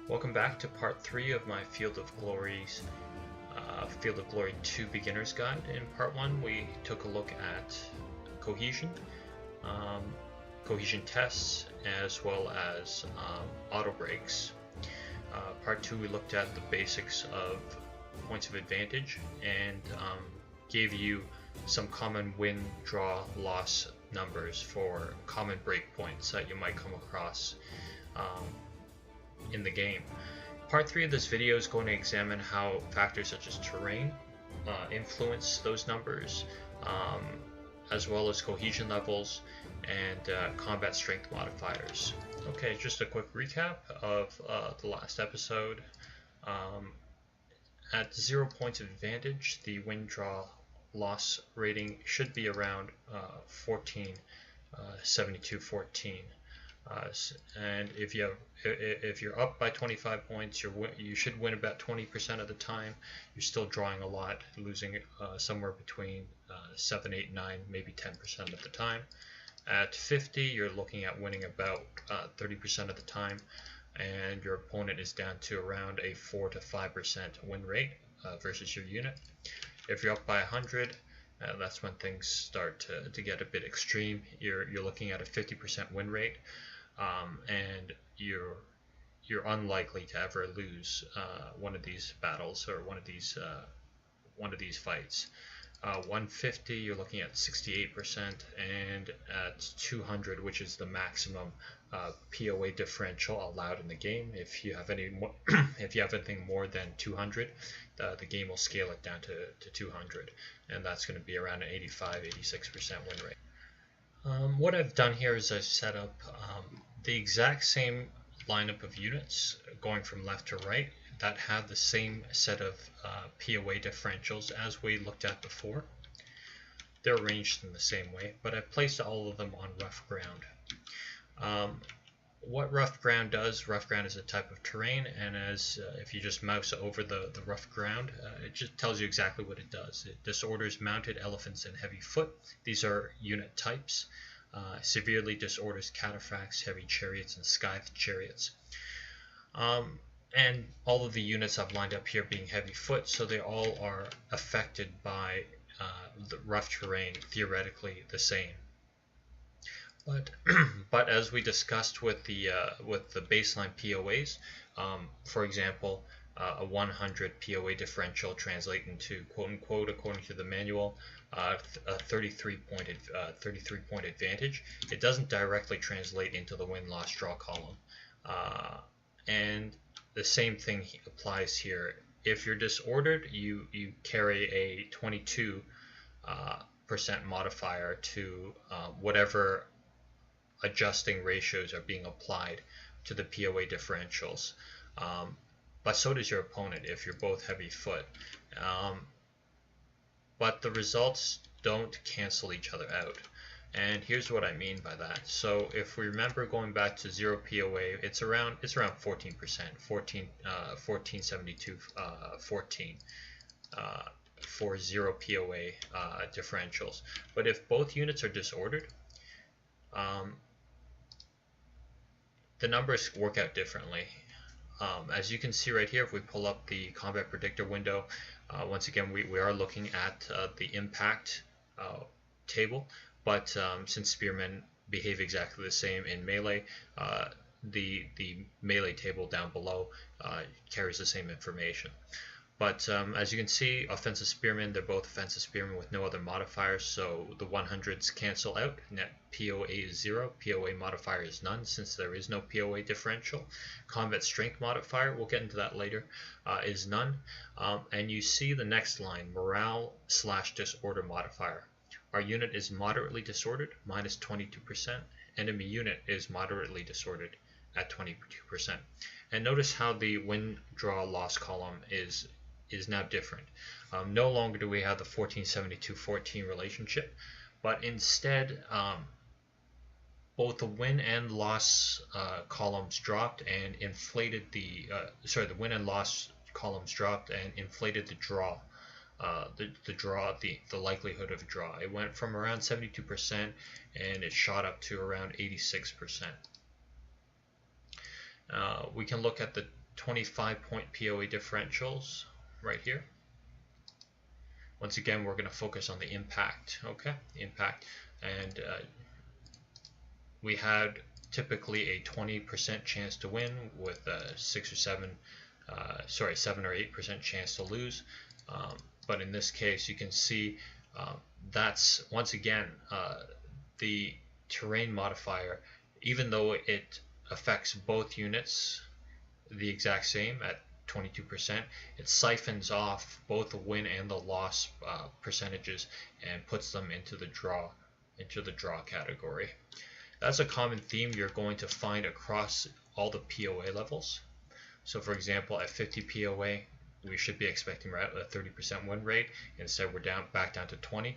Welcome back to part 3 of my Field of Glory 2 Beginner's Guide. In part 1 we took a look at cohesion, cohesion tests, as well as auto breaks. Part 2 we looked at the basics of points of advantage and gave you some common win, draw, loss numbers for common breakpoints that you might come across in the game. Part 3 of this video is going to examine how factors such as terrain influence those numbers, as well as cohesion levels and combat strength modifiers. Okay, just a quick recap of the last episode. At 0 points of advantage, the win, draw, loss rating should be around 14, 72-14. And if you're up by 25 points, you should win about 20% of the time. You're still drawing a lot, losing somewhere between 7, 8, 9, maybe 10% of the time. At 50, you're looking at winning about 30% of the time, and your opponent is down to around a 4 to 5% win rate versus your unit. If you're up by 100, that's when things start to get a bit extreme. You're looking at a 50% win rate. And you're unlikely to ever lose one of these battles or one of these fights. 150, you're looking at 68%, and at 200, which is the maximum POA differential allowed in the game. If you have anything more than 200, the game will scale it down to 200, and that's going to be around an 85-86% win rate. What I've done here is I've set up the exact same lineup of units going from left to right that have the same set of POA differentials as we looked at before. They're arranged in the same way, but I've placed all of them on rough ground. What rough ground does, rough ground is a type of terrain, and if you just mouse over the rough ground, it just tells you exactly what it does. It disorders mounted elephants and heavy foot. These are unit types. Severely disorders cataphracts, heavy chariots, and scythe chariots. And all of the units I've lined up here being heavy foot, so they all are affected by the rough terrain, theoretically the same. But as we discussed with the baseline POAs, for example, a 100 POA differential translate into quote unquote, according to the manual, a 33 point advantage. It doesn't directly translate into the win, loss, draw column, and the same thing applies here. If you're disordered, you carry a 22% modifier to whatever adjusting ratios are being applied to the POA differentials. But so does your opponent if you're both heavy foot. But the results don't cancel each other out. And here's what I mean by that. So if we remember going back to 0 POA, it's around 14%, 1472, 14 for 0 POA differentials. But if both units are disordered, the numbers work out differently. As you can see right here, if we pull up the combat predictor window, once again we are looking at the impact table, but since spearmen behave exactly the same in melee, the melee table down below carries the same information. But as you can see, offensive spearmen, they're both offensive spearmen with no other modifiers, so the 100s cancel out. Net POA is 0, POA modifier is none, since there is no POA differential. Combat strength modifier, we'll get into that later, is none. And you see the next line, morale/disorder modifier. Our unit is moderately disordered, minus 22%. Enemy unit is moderately disordered at 22%. And notice how the win, draw, loss column is now different. No longer do we have the 14-72-14 relationship, but instead both the win and loss columns dropped and inflated the win and loss columns dropped and inflated the draw. The likelihood of draw. It went from around 72% and it shot up to around 86%. We can look at the 25-point POA differentials right here. Once again, we're going to focus on the impact, okay? The impact. And we had typically a 20% chance to win with a 7 or 8% chance to lose. But in this case, you can see that's, once again, the terrain modifier, even though it affects both units the exact same at 22%, it siphons off both the win and the loss percentages and puts them into the draw category. That's a common theme you're going to find across all the POA levels. So for example, at 50 POA, we should be expecting a 30% win rate. Instead, we're back down to 20,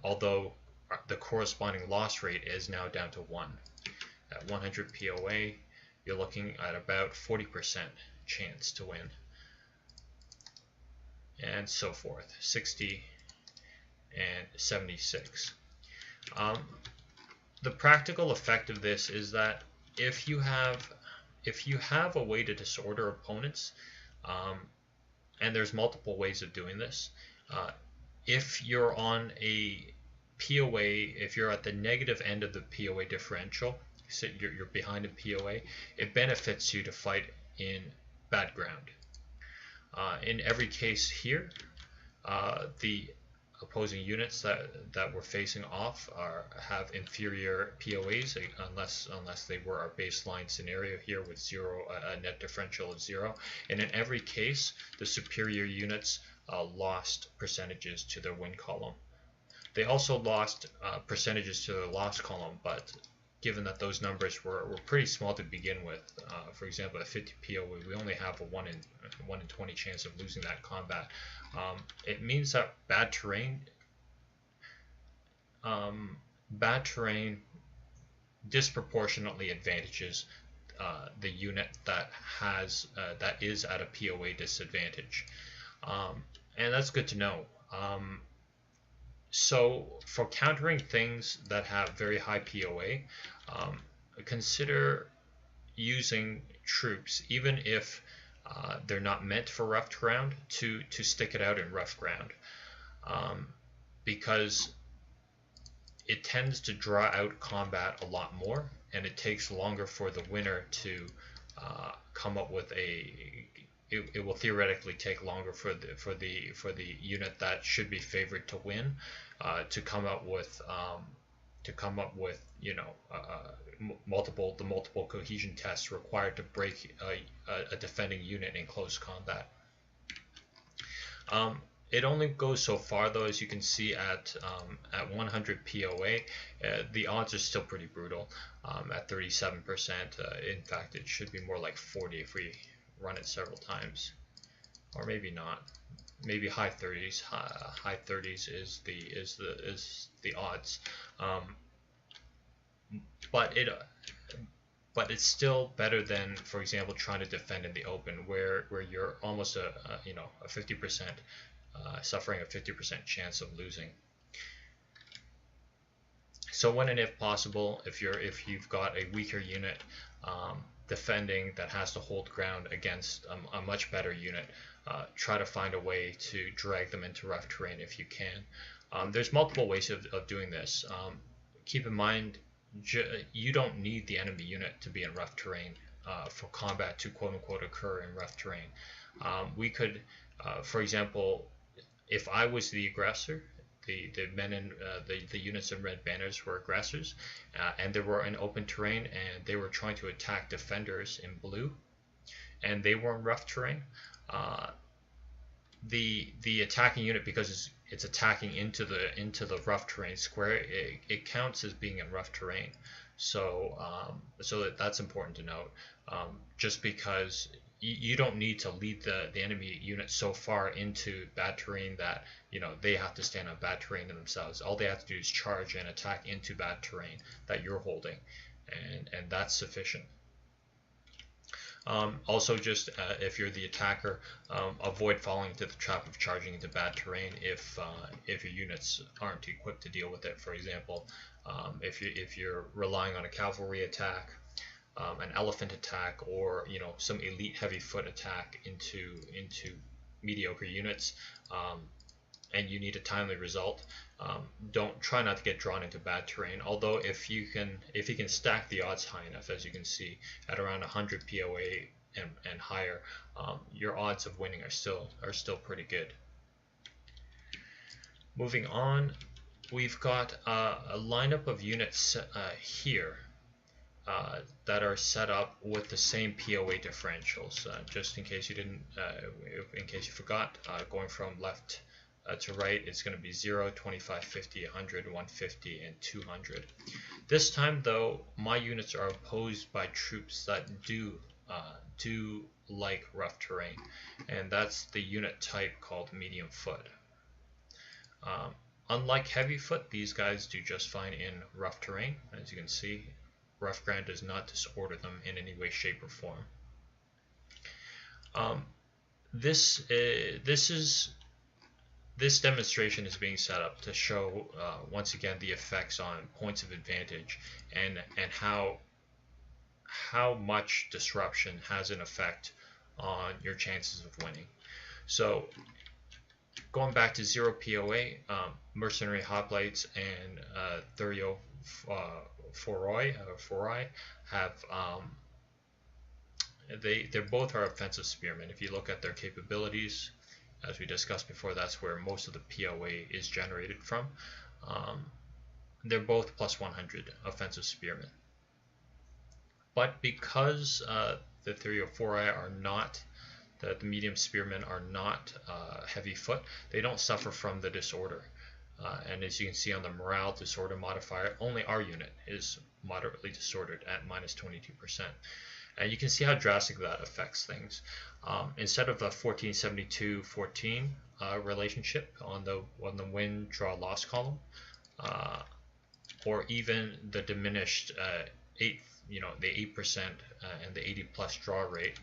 although the corresponding loss rate is now down to 1. At 100 POA, you're looking at about 40% chance to win, and so forth, 60 and 76. The practical effect of this is that if you have a way to disorder opponents, and there's multiple ways of doing this, if you're on a POA, if you're at the negative end of the POA differential, so you're behind in POA, it benefits you to fight in bad ground. In every case here, the opposing units that we're facing off have inferior POAs, unless they were our baseline scenario here with a net differential of 0. And in every case, the superior units lost percentages to their win column. They also lost percentages to their loss column, but given that those numbers were pretty small to begin with, for example, at 50 POA, we only have a 1 in 20 chance of losing that combat. It means that bad terrain disproportionately advantages the unit that is at a POA disadvantage, and that's good to know. So for countering things that have very high POA, consider using troops, even if they're not meant for rough ground, to stick it out in rough ground, because it tends to draw out combat a lot more, and it takes longer for the winner to come up with it will theoretically take longer for the unit that should be favored to win to come up with multiple cohesion tests required to break a defending unit in close combat. It only goes so far, though. As you can see at 100 POA, the odds are still pretty brutal at 37%. In fact, it should be more like 40 if we run it several times, or maybe not. Maybe high 30s. High 30s is the odds. But it's still better than, for example, trying to defend in the open, where you're almost a 50% suffering a 50% chance of losing. So when and if possible, if you've got a weaker unit defending that has to hold ground against a much better unit, try to find a way to drag them into rough terrain if you can. There's multiple ways of doing this. Keep in mind, you don't need the enemy unit to be in rough terrain for combat to quote-unquote occur in rough terrain. We could, for example, if I was the aggressor, the men in the units in red banners were aggressors, and they were in open terrain, and they were trying to attack defenders in blue, and they were in rough terrain. The attacking unit, because it's attacking into the rough terrain square, it counts as being in rough terrain. So that's important to note. Just because you don't need to lead the enemy unit so far into bad terrain that they have to stand on bad terrain themselves. All they have to do is charge and attack into bad terrain that you're holding, and that's sufficient. Also, just if you're the attacker, avoid falling into the trap of charging into bad terrain if your units aren't equipped to deal with it. For example, if you're relying on a cavalry attack, an elephant attack, or some elite heavy foot attack into mediocre units, and you need a timely result, don't try not to get drawn into bad terrain. Although if you can stack the odds high enough, as you can see at around 100 POA and higher, your odds of winning are still pretty good. Moving on, we've got a lineup of units here that are set up with the same POA differentials. Just in case you didn't, in case you forgot, going from left to right, it's going to be 0, 25, 50, 100, 150, and 200. This time, though, my units are opposed by troops that do like rough terrain, and that's the unit type called medium foot. Unlike heavy foot, these guys do just fine in rough terrain. As you can see, rough ground does not disorder them in any way, shape, or form. This demonstration is being set up to show once again the effects on points of advantage and how much disruption has an effect on your chances of winning. So going back to 0 POA, Mercenary Hoplites and Thurio Foroi have they both are offensive spearmen. If you look at their capabilities, as we discussed before, that's where most of the POA is generated from. They're both plus 100 offensive spearmen. But because the Theriophori are not, the medium spearmen are not heavy foot, they don't suffer from the disorder. And as you can see on the morale disorder modifier, only our unit is moderately disordered at minus 22%. And you can see how drastic that affects things. Instead of a 14-72-14 relationship on the win, draw, loss column, or even the diminished the 8% and the 80+ draw rate,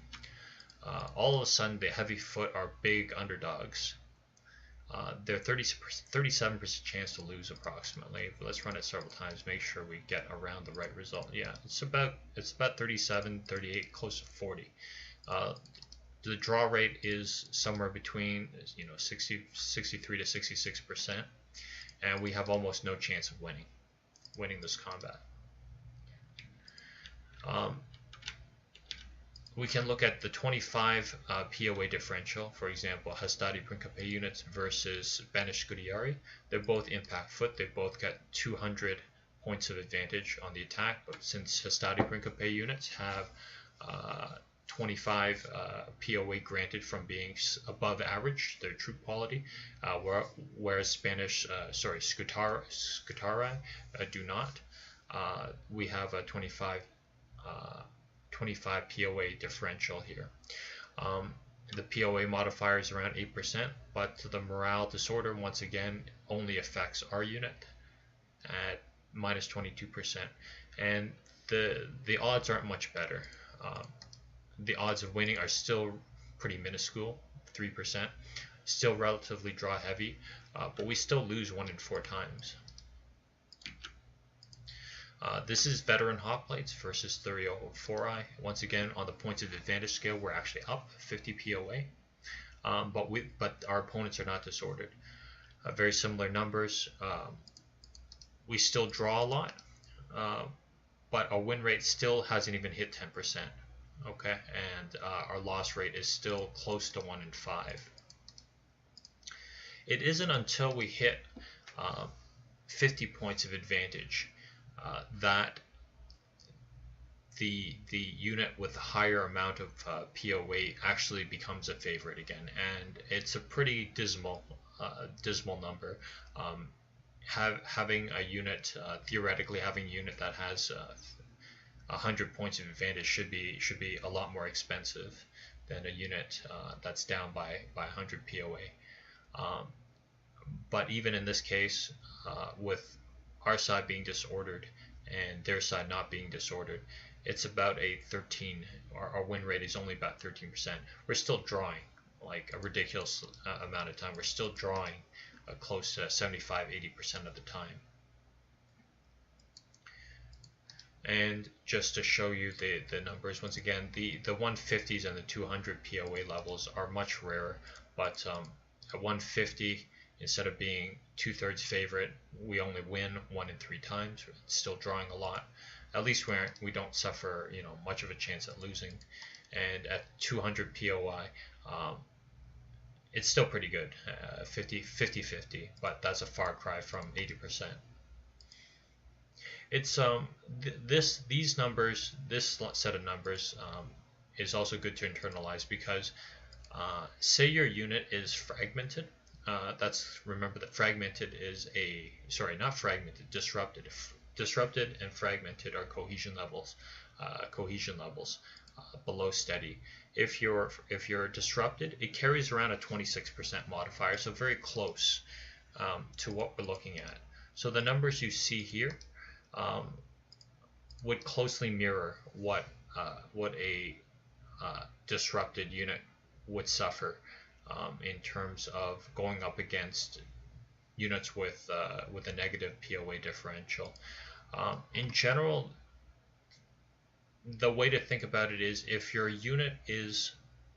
all of a sudden the heavy foot are big underdogs. They're 37% chance to lose approximately. But let's run it several times, make sure we get around the right result. Yeah, it's about 37, 38, close to 40. The draw rate is somewhere between 63 to 66%, and we have almost no chance of winning this combat. We can look at the 25 POA differential, for example, Hastati Principe units versus Banished Scudieri. They're both impact foot. They both get 200 points of advantage on the attack, but since Hastati Principe units have 25 POA granted from being above average, their troop quality, whereas Scutari do not. We have a 25 POA differential here. The POA modifier is around 8%, but the morale disorder once again only affects our unit at minus 22%, and the odds aren't much better. The odds of winning are still pretty minuscule, 3%, still relatively draw heavy, but we still lose 1 in 4 times. This is veteran hoplites versus Theriophori. Once again, on the points of advantage scale, we're actually up 50 POA, but our opponents are not disordered. Very similar numbers. We still draw a lot, but our win rate still hasn't even hit 10%. Okay, and our loss rate is still close to 1 in 5. It isn't until we hit 50 points of advantage that the unit with a higher amount of POA actually becomes a favorite again, and it's a pretty dismal number. Having a unit, theoretically having a unit that has 100 points of advantage should be a lot more expensive than a unit that's down by 100 POA. But even in this case, with our side being disordered and their side not being disordered, it's about a 13. Our win rate is only about 13%. We're still drawing like a ridiculous amount of time. We're still drawing close to 75-80% of the time. And just to show you the numbers, once again, the 150s and the 200 POA levels are much rarer, but at 150, instead of being 2/3 favorite, we only win 1 in 3 times. It's still drawing a lot. At least we don't suffer, much of a chance at losing. And at 200 POI, it's still pretty good, 50-50, but that's a far cry from 80%. It's these numbers, this set of numbers, is also good to internalize because say your unit is fragmented. Remember that fragmented is not fragmented, disrupted. Disrupted and fragmented are cohesion levels below steady. If you're disrupted, it carries around a 26% modifier, so very close to what we're looking at. So the numbers you see here would closely mirror what a disrupted unit would suffer in terms of going up against units with a negative POA differential. In general, the way to think about it is if your unit is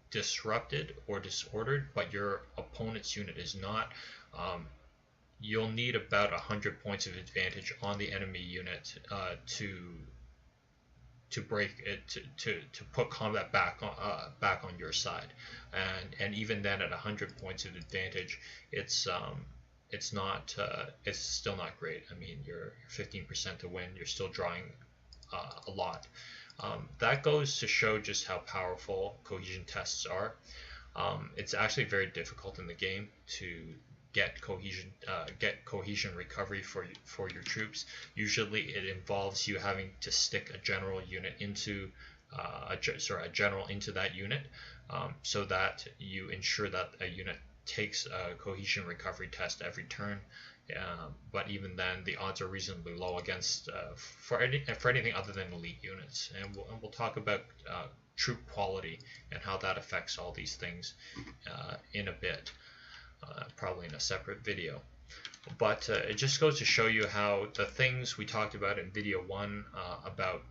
disrupted or disordered, but your opponent's unit is not, you'll need about 100 points of advantage on the enemy unit to break it, to put combat back on your side, and even then at 100 points of advantage, it's still not great. I mean, you're 15% to win. You're still drawing a lot. That goes to show just how powerful cohesion tests are. It's actually very difficult in the game to get cohesion recovery for your troops. Usually, it involves you having to stick a general unit into a general into that unit, so that you ensure that a unit takes a cohesion recovery test every turn. But even then, the odds are reasonably low against for anything other than elite units. And we'll talk about troop quality and how that affects all these things in a bit, probably in a separate video. But it just goes to show you how the things we talked about in video 1 about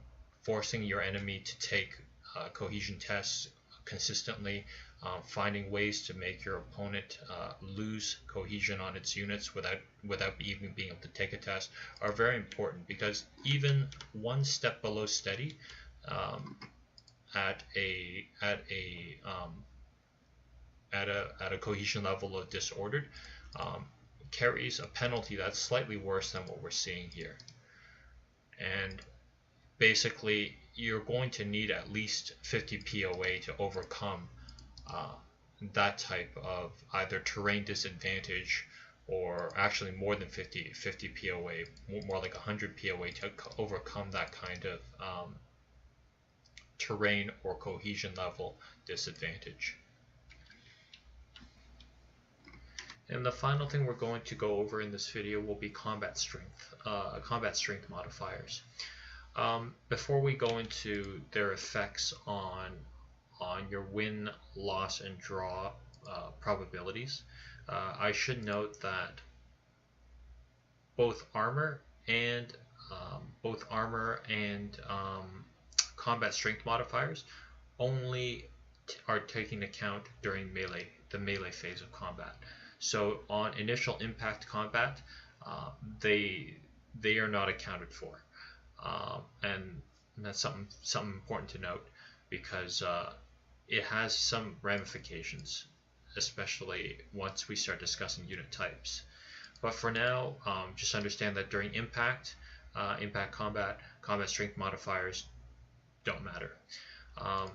forcing your enemy to take cohesion tests consistently, finding ways to make your opponent lose cohesion on its units without even being able to take a test, are very important, because even one step below steady at a cohesion level of disordered carries a penalty that's slightly worse than what we're seeing here. And basically, you're going to need at least 50 POA to overcome that type of either terrain disadvantage, or actually more than 50 POA, more like 100 POA to overcome that kind of terrain or cohesion level disadvantage. And the final thing we're going to go over in this video will be combat strength modifiers. Before we go into their effects on your win, loss, and draw probabilities, I should note that both armor and combat strength modifiers only are taken account during the melee phase of combat. So on initial impact combat, they are not accounted for, and that's something important to note, because it has some ramifications, especially once we start discussing unit types. But for now, just understand that during impact combat, combat strength modifiers don't matter.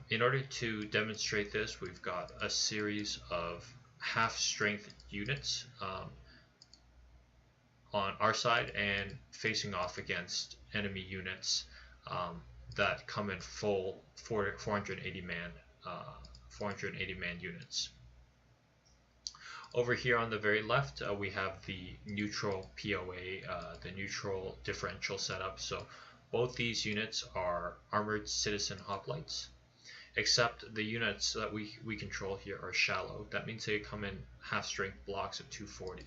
In order to demonstrate this, we've got a series of half-strength units on our side and facing off against enemy units that come in full 480 man units. Over here on the very left, we have the neutral POA, the neutral differential setup. So both these units are armored citizen hoplites, except the units that we control here are shallow. That means they come in half-strength blocks of 240.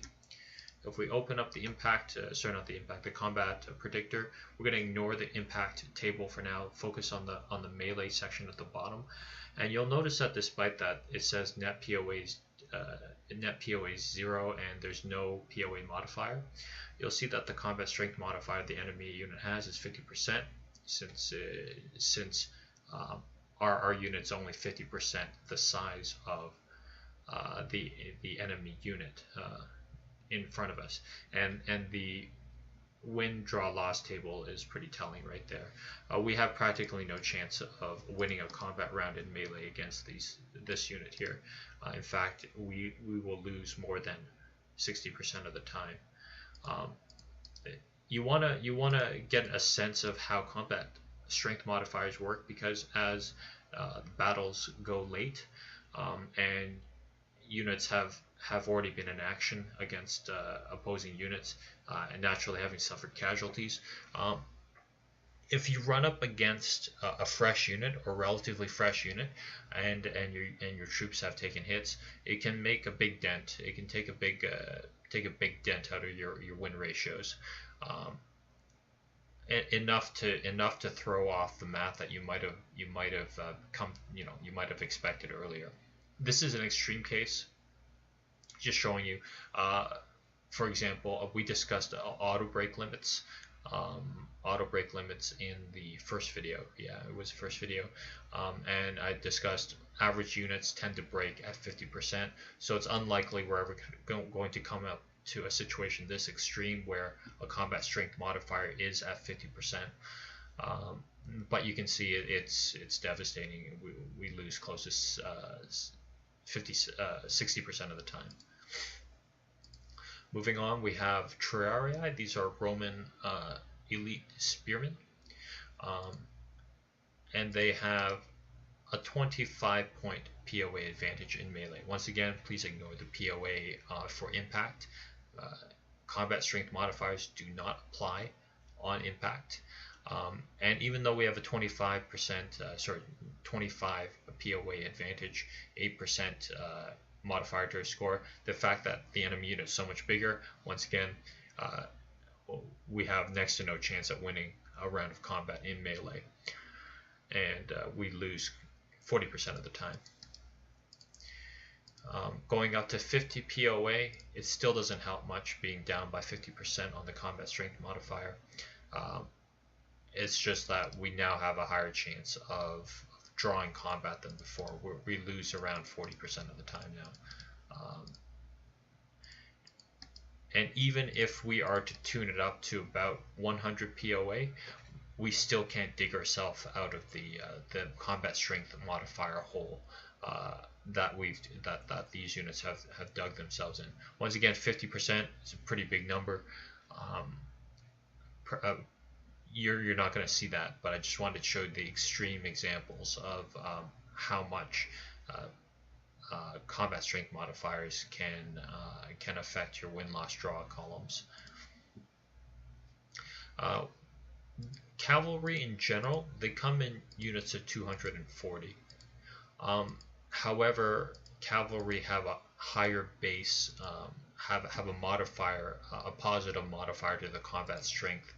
If we open up the impact, the combat predictor, we're going to ignore the impact table for now, focus on the melee section at the bottom. And you'll notice that despite that, it says net POA is 0 and there's no POA modifier. You'll see that the combat strength modifier the enemy unit has is 50%, since our unit's only 50% the size of the enemy unit in front of us, and the win, draw, loss table is pretty telling right there. We have practically no chance of winning a combat round in melee against this unit here. In fact, we will lose more than 60% of the time. You wanna get a sense of how combat strength modifiers work, because as battles go late and units have already been in action against opposing units and naturally having suffered casualties. If you run up against a fresh unit or relatively fresh unit, and your troops have taken hits, it can make a big dent. It can take a big dent out of your win ratios. Enough to throw off the math that you might have expected earlier. This is an extreme case, just showing you. For example, we discussed auto brake limits. Auto brake limits in the first video. Yeah, it was the first video. And I discussed average units tend to brake at 50%. So it's unlikely we're ever going to come up to a situation this extreme where a combat strength modifier is at 50%. But you can see it's devastating. We lose close to 60% of the time. Moving on, we have Terraria. These are Roman elite spearmen, and they have a 25-point POA advantage in melee. Once again, please ignore the POA for impact. Combat strength modifiers do not apply on impact. And even though we have a 25 POA advantage, 8% modifier to our score, the fact that the enemy unit is so much bigger, once again, we have next to no chance at winning a round of combat in melee, and we lose 40% of the time. Going up to 50 POA, it still doesn't help much being down by 50% on the combat strength modifier. It's just that we now have a higher chance of drawing combat than before. We lose around 40% of the time now. And even if we are to tune it up to about 100 POA, we still can't dig ourselves out of the combat strength modifier hole that these units have dug themselves in. Once again, 50% is a pretty big number. You're not going to see that, but I just wanted to show the extreme examples of how much combat strength modifiers can affect your win-loss draw columns. Cavalry in general, they come in units of 240. However, cavalry have a higher base, have a modifier, a positive modifier to the combat strength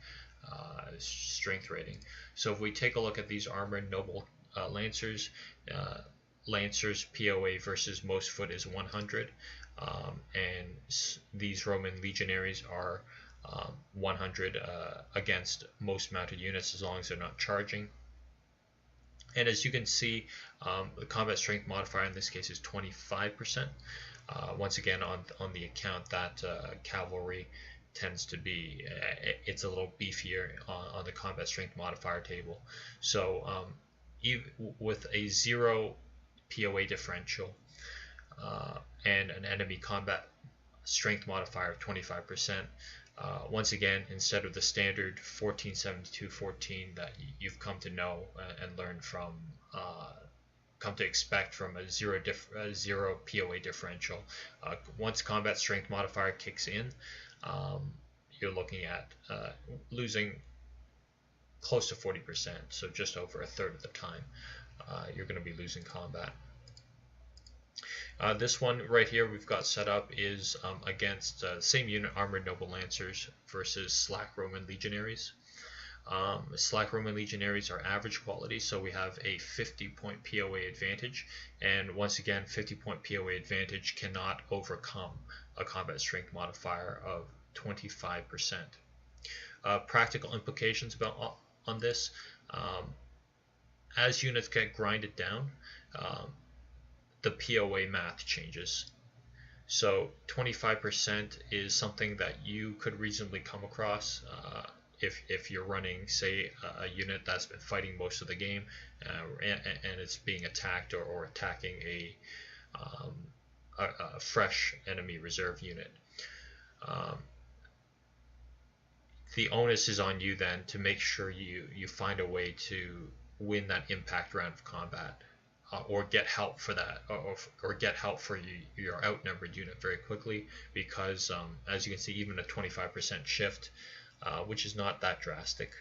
rating. So if we take a look at these armored noble lancers, Lancers POA versus most foot is 100, and these Roman legionaries are 100 against most mounted units as long as they're not charging. And as you can see, the combat strength modifier in this case is 25%. Once again, on the account that cavalry tends to be, it's a little beefier on the combat strength modifier table. So even with a 0 POA differential and an enemy combat strength modifier of 25%, once again, instead of the standard 1472-14 that you've come to know and learn from, come to expect from a zero POA differential, once combat strength modifier kicks in, you're looking at losing close to 40%, so just over a third of the time you're going to be losing combat. This one right here we've got set up is against same unit Armored Noble Lancers versus Slack Roman Legionaries. Slack Roman Legionaries are average quality, so we have a 50-point POA advantage, and once again 50-point POA advantage cannot overcome a combat strength modifier of 25%. Practical implications on this: as units get grinded down, the POA math changes. So 25% is something that you could reasonably come across if you're running, say, a unit that's been fighting most of the game and it's being attacked or attacking a fresh enemy reserve unit. The onus is on you then to make sure you find a way to win that impact round of combat, or get help for that, or get help for your outnumbered unit very quickly, because as you can see, even a 25% shift, which is not that drastic,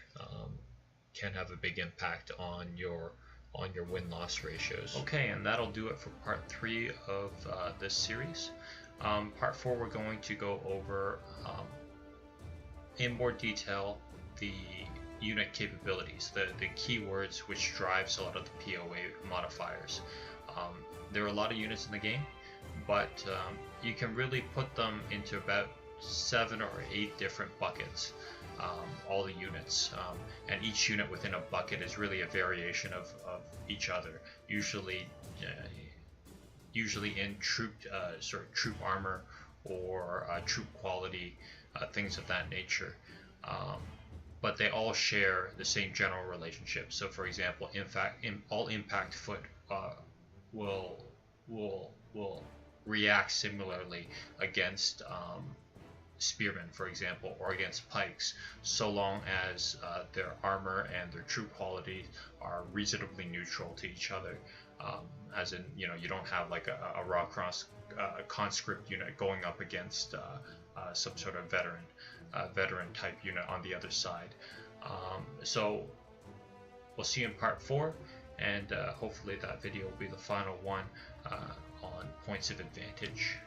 can have a big impact on your win-loss ratios. Okay, and that'll do it for part 3 of this series. Part 4, we're going to go over in more detail the unit capabilities, the keywords which drives a lot of the POA modifiers. There are a lot of units in the game, but you can really put them into about 7 or 8 different buckets, all the units, and each unit within a bucket is really a variation of each other, usually in troop troop armor or troop quality, things of that nature. But they all share the same general relationship. So, for example, all impact foot will react similarly against spearmen, for example, or against pikes, so long as their armor and their troop quality are reasonably neutral to each other. As in, you don't have like a raw conscript unit going up against some sort of veteran type unit on the other side. So we'll see you in part 4, and hopefully that video will be the final one on points of advantage.